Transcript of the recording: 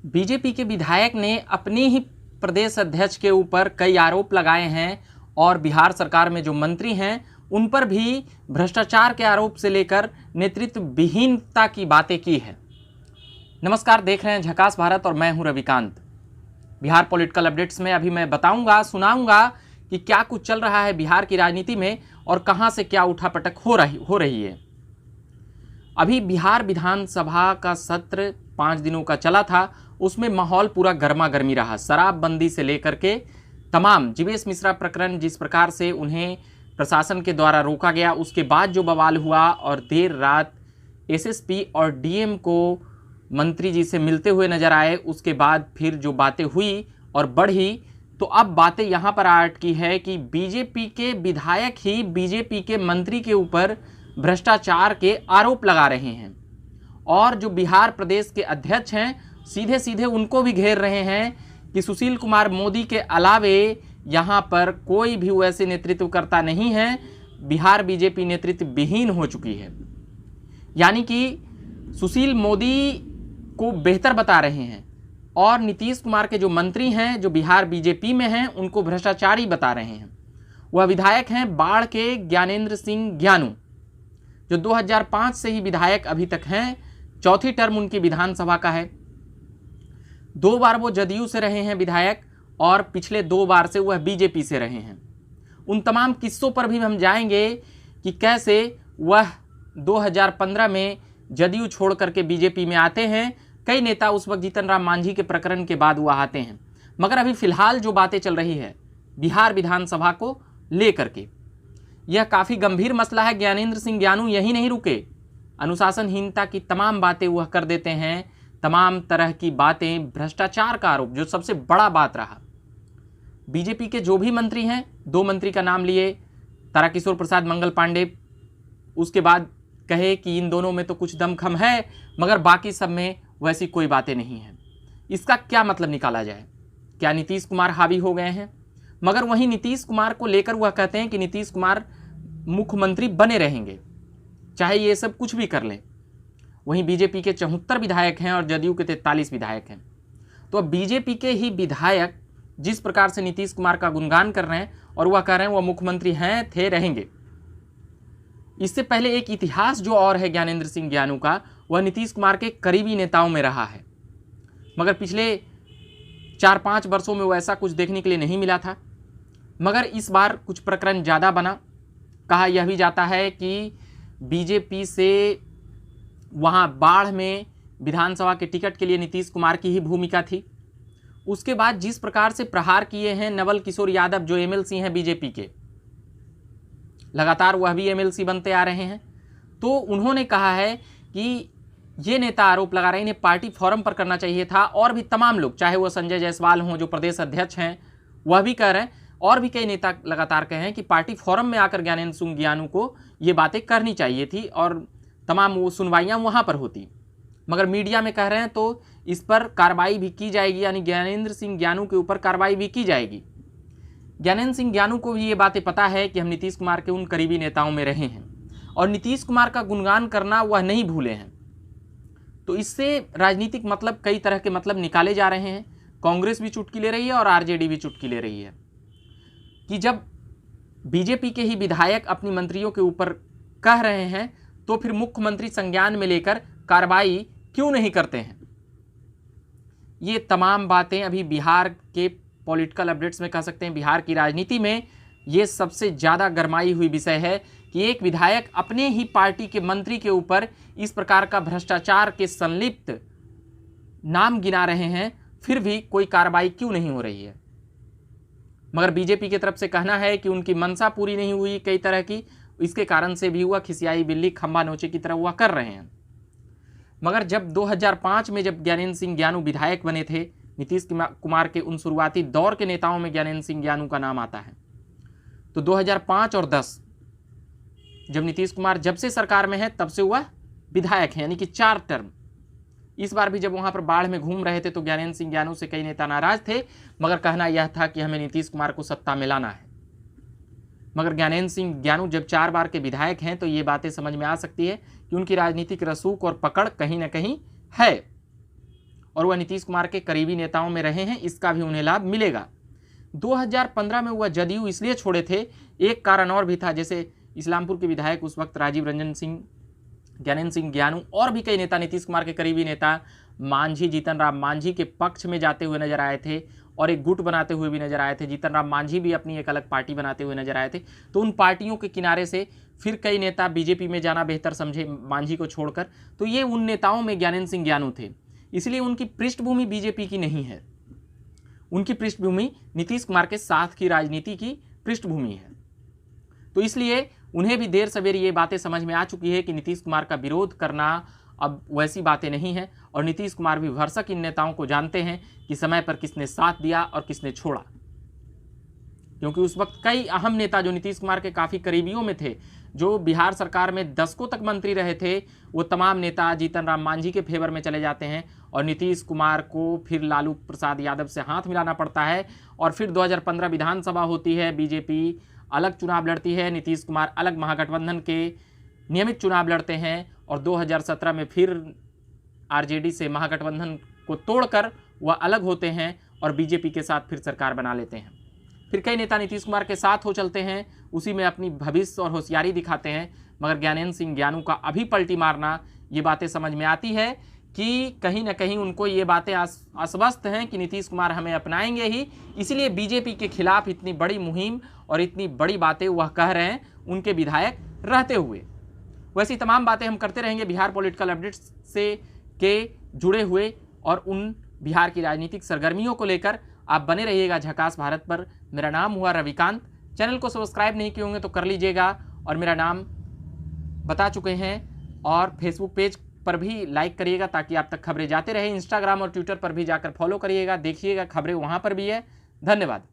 BJP के विधायक ने अपने ही प्रदेश अध्यक्ष के ऊपर कई आरोप लगाए हैं और बिहार सरकार में जो मंत्री हैं उन पर भी भ्रष्टाचार के आरोप से लेकर नेतृत्व विहीनता की बातें की है। नमस्कार, देख रहे हैं झकास भारत और मैं हूं रविकांत। बिहार पॉलिटिकल अपडेट्स में अभी मैं बताऊंगा, सुनाऊंगा कि क्या कुछ चल रहा है बिहार की राजनीति में और कहां से क्या उठापटक हो रही है। अभी बिहार विधानसभा का सत्र 5 दिनों का चला था, उसमें माहौल पूरा गर्मा गर्मी रहा। शराबबंदी से लेकर के तमाम जीवेश मिश्रा प्रकरण, जिस प्रकार से उन्हें प्रशासन के द्वारा रोका गया, उसके बाद जो बवाल हुआ और देर रात एसएसपी और डीएम को मंत्री जी से मिलते हुए नजर आए, उसके बाद फिर जो बातें हुई और बढ़ी, तो अब बातें यहाँ पर आ अटकी है कि बीजेपी के विधायक ही बीजेपी के मंत्री के ऊपर भ्रष्टाचार के आरोप लगा रहे हैं और जो बिहार प्रदेश के अध्यक्ष हैं सीधे सीधे उनको भी घेर रहे हैं कि सुशील कुमार मोदी के अलावे यहाँ पर कोई भी वैसे नेतृत्वकर्ता नहीं है। बिहार बीजेपी नेतृत्व विहीन हो चुकी है, यानी कि सुशील मोदी को बेहतर बता रहे हैं और नीतीश कुमार के जो मंत्री हैं जो बिहार बीजेपी में हैं उनको भ्रष्टाचारी बता रहे हैं। वह विधायक हैं बाढ़ के ज्ञानेंद्र सिंह ज्ञानू, जो 2005 से ही विधायक अभी तक हैं। चौथी टर्म उनकी विधानसभा का है। 2 बार वो जदयू से रहे हैं विधायक और पिछले 2 बार से वह बीजेपी से रहे हैं। उन तमाम किस्सों पर भी हम जाएंगे कि कैसे वह 2015 में जदयू छोड़ करके बीजेपी में आते हैं। कई नेता उस वक्त जीतन राम मांझी के प्रकरण के बाद वह आते हैं, मगर अभी फिलहाल जो बातें चल रही है बिहार विधानसभा को लेकर के, यह काफ़ी गंभीर मसला है। ज्ञानेंद्र सिंह ज्ञानू यही नहीं रुके, अनुशासनहीनता की तमाम बातें वह कर देते हैं, तमाम तरह की बातें, भ्रष्टाचार का आरोप जो सबसे बड़ा बात रहा। बीजेपी के जो भी मंत्री हैं, 2 मंत्री का नाम लिए, ताराकिशोर प्रसाद, मंगल पांडे, उसके बाद कहे कि इन दोनों में तो कुछ दमखम है मगर बाकी सब में वैसी कोई बातें नहीं हैं। इसका क्या मतलब निकाला जाए? क्या नीतीश कुमार हावी हो गए हैं? मगर वहीं नीतीश कुमार को लेकर वह कहते हैं कि नीतीश कुमार मुख्यमंत्री बने रहेंगे चाहे ये सब कुछ भी कर लें। वहीं बीजेपी के 74 विधायक हैं और जदयू के 43 विधायक हैं। तो अब बीजेपी के ही विधायक जिस प्रकार से नीतीश कुमार का गुणगान कर रहे हैं और वह कह रहे हैं वह मुख्यमंत्री हैं, थे, रहेंगे। इससे पहले एक इतिहास जो और है ज्ञानेंद्र सिंह ज्ञानू का, वह नीतीश कुमार के करीबी नेताओं में रहा है, मगर पिछले 4-5 वर्षों में वैसा कुछ देखने के लिए नहीं मिला था। मगर इस बार कुछ प्रकरण ज़्यादा बना। कहा यह भी जाता है कि बीजेपी से वहाँ बाढ़ में विधानसभा के टिकट के लिए नीतीश कुमार की ही भूमिका थी। उसके बाद जिस प्रकार से प्रहार किए हैं नवल किशोर यादव जो एमएलसी हैं बीजेपी के, लगातार वह भी एमएलसी बनते आ रहे हैं, तो उन्होंने कहा है कि ये नेता आरोप लगा रहे हैं इन्हें पार्टी फोरम पर करना चाहिए था। और भी तमाम लोग, चाहे वह संजय जायसवाल हों जो प्रदेश अध्यक्ष हैं, वह भी कह रहे हैं, और भी कई नेता लगातार कहे हैं कि पार्टी फोरम में आकर ज्ञानेंद्र सिंह ज्ञानू को ये बातें करनी चाहिए थी और तमाम वो सुनवाइयाँ वहाँ पर होती। मगर मीडिया में कह रहे हैं तो इस पर कार्रवाई भी की जाएगी, यानी ज्ञानेंद्र सिंह ज्ञानू के ऊपर कार्रवाई भी की जाएगी। ज्ञानेंद्र सिंह ज्ञानू को भी ये बातें पता है कि हम नीतीश कुमार के उन करीबी नेताओं में रहे हैं और नीतीश कुमार का गुणगान करना वह नहीं भूले हैं। तो इससे राजनीतिक मतलब, कई तरह के मतलब निकाले जा रहे हैं। कांग्रेस भी चुटकी ले रही है और आरजेडी भी चुटकी ले रही है कि जब बीजेपी के ही विधायक अपनी मंत्रियों के ऊपर कह रहे हैं तो फिर मुख्यमंत्री संज्ञान में लेकर कार्रवाई क्यों नहीं करते हैं। ये तमाम बातें अभी बिहार के पॉलिटिकल अपडेट्स में कह सकते हैं, बिहार की राजनीति में ये सबसे ज़्यादा गरमाई हुई विषय है कि एक विधायक अपने ही पार्टी के मंत्री के ऊपर इस प्रकार का भ्रष्टाचार के संलिप्त नाम गिना रहे हैं, फिर भी कोई कार्रवाई क्यों नहीं हो रही है। मगर बीजेपी की तरफ से कहना है कि उनकी मंशा पूरी नहीं हुई कई तरह की, इसके कारण से भी हुआ खिसियाई बिल्ली खंबा नोचे की तरह हुआ कर रहे हैं। मगर जब 2005 में जब ज्ञानेंद्र सिंह ज्ञानू विधायक बने थे, नीतीश कुमार के उन शुरुआती दौर के नेताओं में ज्ञानेंद्र सिंह ज्ञानू का नाम आता है। तो 2005 और 10 जब नीतीश कुमार जब से सरकार में है तब से वह विधायक है, यानी कि 4 टर्म। इस बार भी जब वहां पर बाढ़ में घूम रहे थे तो ज्ञानेंद्र सिंह ज्ञानू से कई नेता नाराज थे, मगर कहना यह था कि हमें नीतीश कुमार को सत्ता में लाना है। मगर ज्ञानेंद्र सिंह ज्ञानू जब 4 बार के विधायक हैं तो ये बातें समझ में आ सकती है कि उनकी राजनीतिक रसूख और पकड़ कहीं ना कहीं है। और वह नीतीश कुमार के करीबी नेताओं में रहे हैं, इसका भी उन्हें लाभ मिलेगा। 2015 में वह जदयू इसलिए छोड़े थे, एक कारण और भी था, जैसे इस्लामपुर के विधायक उस वक्त राजीव रंजन सिंह, ज्ञानेंद्र सिंह ज्ञानू और भी कई नेता, नीतीश कुमार के करीबी नेता मांझी, जीतन राम मांझी के पक्ष में जाते हुए नजर आए थे और एक गुट बनाते हुए भी नजर आए थे। जीतन राम मांझी भी अपनी एक अलग पार्टी बनाते हुए नजर आए थे। तो उन पार्टियों के किनारे से फिर कई नेता बीजेपी में जाना बेहतर समझे मांझी को छोड़कर। तो ये उन नेताओं में ज्ञानेंद्र सिंह ज्ञानू थे, इसलिए उनकी पृष्ठभूमि बीजेपी की नहीं है, उनकी पृष्ठभूमि नीतीश कुमार के साथ की राजनीति की पृष्ठभूमि है। तो इसलिए उन्हें भी देर सवेर ये बातें समझ में आ चुकी है कि नीतीश कुमार का विरोध करना अब वैसी बातें नहीं है, और नीतीश कुमार भी भरसक इन नेताओं को जानते हैं कि समय पर किसने साथ दिया और किसने छोड़ा। क्योंकि उस वक्त कई अहम नेता जो नीतीश कुमार के काफ़ी करीबियों में थे, जो बिहार सरकार में दशकों तक मंत्री रहे थे, वो तमाम नेता जीतन राम मांझी के फेवर में चले जाते हैं और नीतीश कुमार को फिर लालू प्रसाद यादव से हाथ मिलाना पड़ता है। और फिर 2015 विधानसभा होती है, बीजेपी अलग चुनाव लड़ती है, नीतीश कुमार अलग महागठबंधन के नियमित चुनाव लड़ते हैं, और 2017 में फिर आरजेडी से महागठबंधन को तोड़कर वह अलग होते हैं और बीजेपी के साथ फिर सरकार बना लेते हैं। फिर कई नेता नीतीश कुमार के साथ हो चलते हैं, उसी में अपनी भविष्य और होशियारी दिखाते हैं। मगर ज्ञानेंद्र सिंह ज्ञानू का अभी पलटी मारना, ये बातें समझ में आती है कि कहीं ना कहीं उनको ये बातें आश्वस्त हैं कि नीतीश कुमार हमें अपनाएंगे ही, इसलिए बीजेपी के खिलाफ इतनी बड़ी मुहिम और इतनी बड़ी बातें वह कह रहे हैं उनके विधायक रहते हुए। वैसी तमाम बातें हम करते रहेंगे बिहार पॉलिटिकल अपडेट्स से के जुड़े हुए, और उन बिहार की राजनीतिक सरगर्मियों को लेकर आप बने रहिएगा झकास भारत पर। मेरा नाम हुआ रविकांत। चैनल को सब्सक्राइब नहीं किए होंगे तो कर लीजिएगा, और मेरा नाम बता चुके हैं। और फेसबुक पेज पर भी लाइक करिएगा ताकि आप तक खबरें जाते रहे। इंस्टाग्राम और ट्विटर पर भी जाकर फॉलो करिएगा, देखिएगा खबरें वहाँ पर भी है। धन्यवाद।